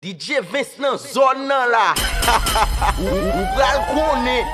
DJ vens nan zon nan la. Ou pral konen.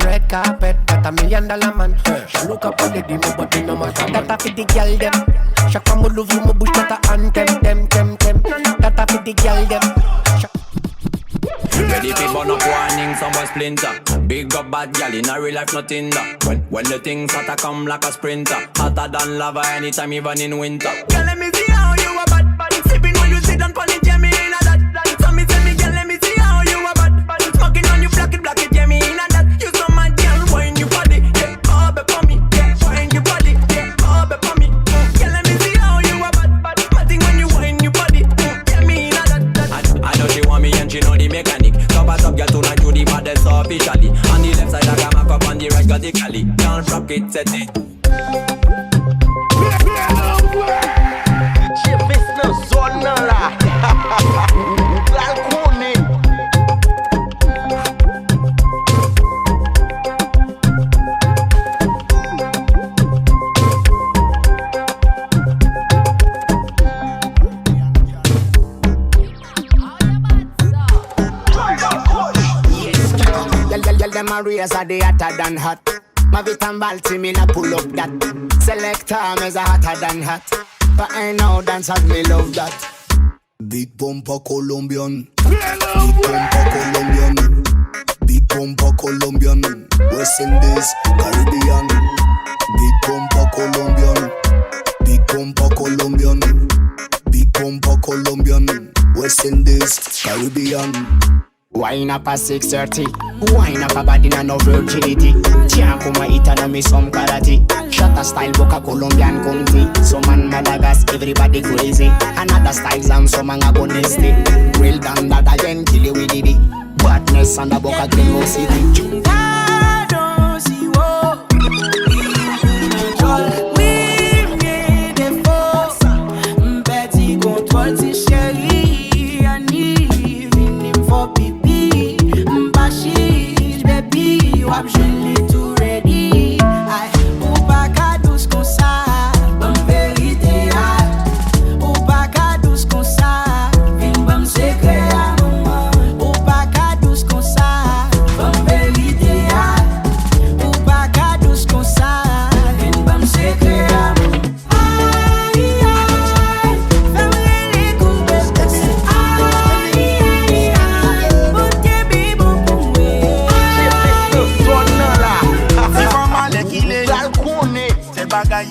Red carpet, got $1 million man. She look up on the demo, but it no matter. That a fit the girl dem. Shaka mo love you, mo bush that a anthem, them. That a fit the girl dem. Ready for burn up warning, some boy splinter. Big up bad gal in a real life, nothing that. When the things hotter come like a sprinter, hotter than lava anytime, even in winter. Girl, let me see how you a bad. Sipping when you sit down pon it, yeah me in a that. So me tell me, girl, let me see how you a bad. Smoking on you, black it, yeah me in a that. You so mad, girl, wind your body, yeah, oh, be for me, yeah, wind your body, yeah, oh, be for me. Girl, let me see how you a bad. Matting when you wind your body, yeah me in a that. I know she want me and she know the mechanic. Top girl tonight you the baddest officially. On the left side I got my cup, on the right got the cali. Can't rock it, set it. DJ vens nan zon nan la. Ou pral konen. Them a raise a the hotter than hot. Mavit and Balti me na pull up that. Selector me is a hotter than hot. But I know dancers me love that. Big Bumper Colombian. Big Bumper Colombian. Big Bumper Colombian. West Indies, Caribbean. Big Bumper Colombian. Big Bumper Colombian. Big Bumper Colombian. West Indies, Caribbean. Wine up a 6:30. Wine up a body na no virginity. Tia kuma ita na me some karate. Shatter style boka Colombian country. Some man Madagascar, everybody crazy. Another styles and some man agonistic. Well done that again, kill you with it. Badness and the boka Green City.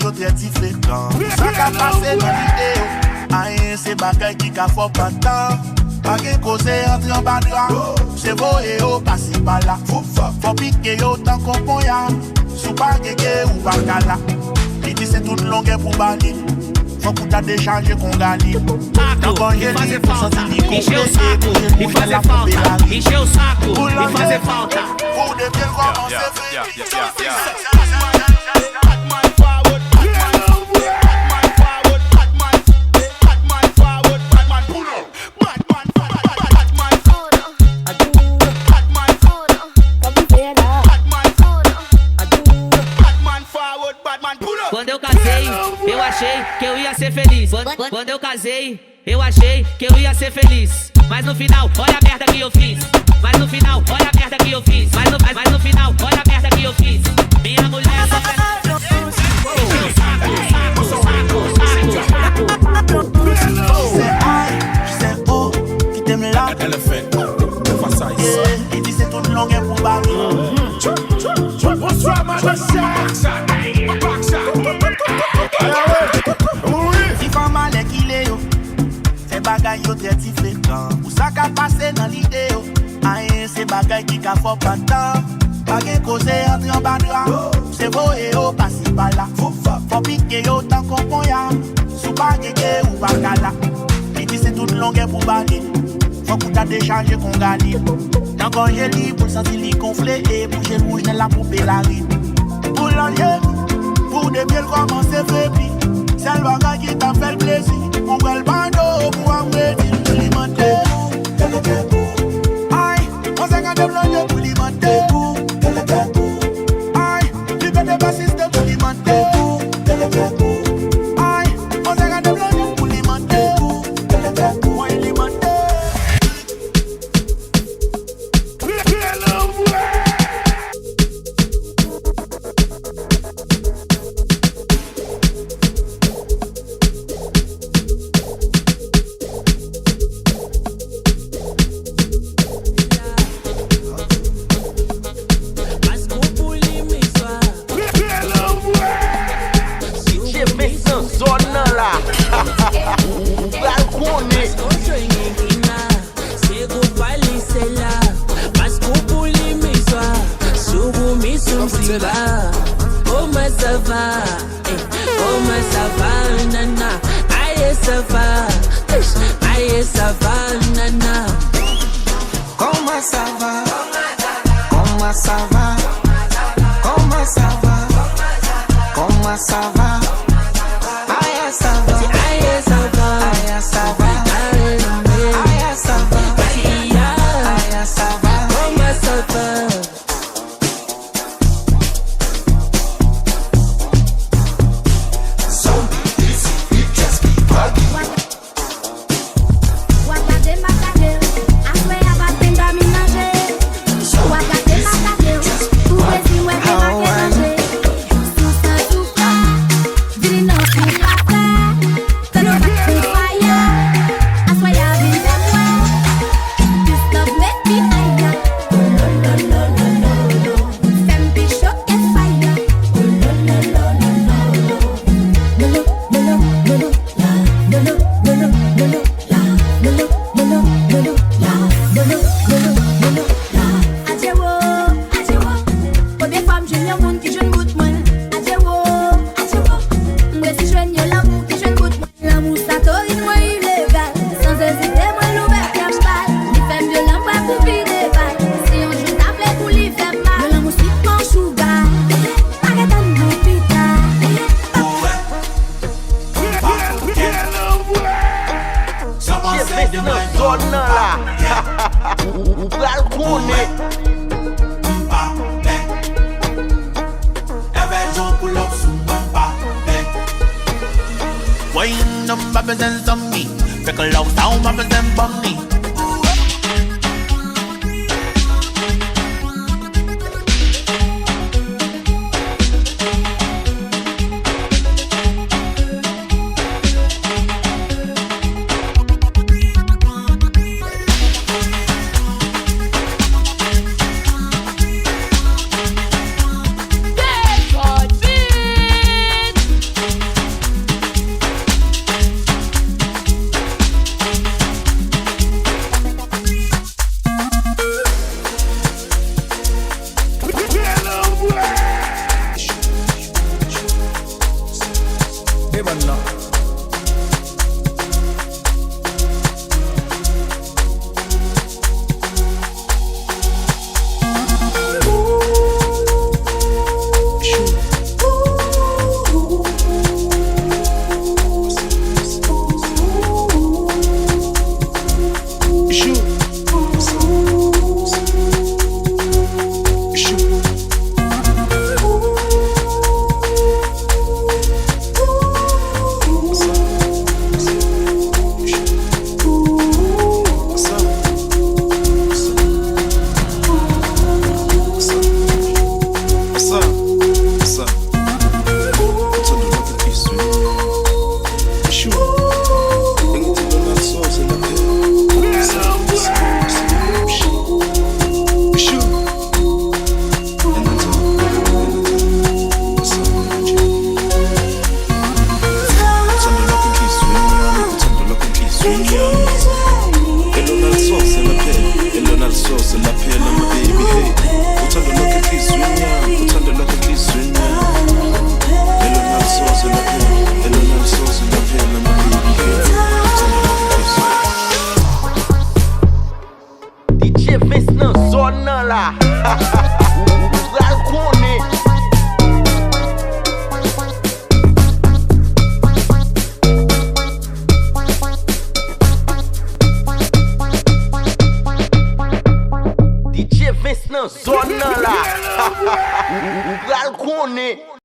Yo dirty fréquent. Ça qu'a passé dans vidéo. Aïe, c'est bagay qui qu'a fait pas de temps. Pas qu'un causé entre en bas de rang. C'est beau et au passé par là. Faut piquer yo tant qu'on pon ya. Sous pas guégué ou pas gala. Il dit c'est toute longue pour bali. Faut qu'on t'a déchargé qu'on gagne. Dans bon j'ai dit pour sentir ni qu'on encheu o saco, e fazer falta. Encher o saco, e fazer falta. Pour de bien commencer fait. Quando eu casei, eu achei que eu ia ser feliz. Quando eu casei, eu achei que eu ia ser feliz. Mas no final, olha a merda que eu fiz. Mas no final, olha a merda que eu fiz. Mas no final, olha a merda que eu fiz. Minha mulher só quer... C'est oh, qui t'aime là. Il dit c'est toute longue pour bali. Bonsoir madame. Si fa mal qu'il est yo. bagay yo très fréquent. Ou ça qu'a passé dans l'idée, aïe, c'est bagay qui qu'a fort pas tant. Bagay causé entre en bandra, c'est beau et oh, passi par là. Faut piquer yo tant qu'on pon ya, sous bagay ou bagala. Et puis c'est toute longue pour baler. Faut qu'on t'a déchargé qu'on gagne. Tant qu'on j'ai libre, pour sentir li gonfler et bouger le rouge dans la poupée la rime. Pour l'enlever, pour des pieds commencer faibli. C'est le bagay qui t'a fait le plaisir. On va le bandeau pour amener pour l'alimenter. Aïe, on s'est gardé blanc pour l'alimenter. Aïe, libère des bassistes pour l'alimenter. Aïe, on s'est gardé blanc pour l'alimenter. Pour l'alimenter. Swing your zon nan la. Ou pral konen. DJ vens nan zon nan la. Ou pral konen.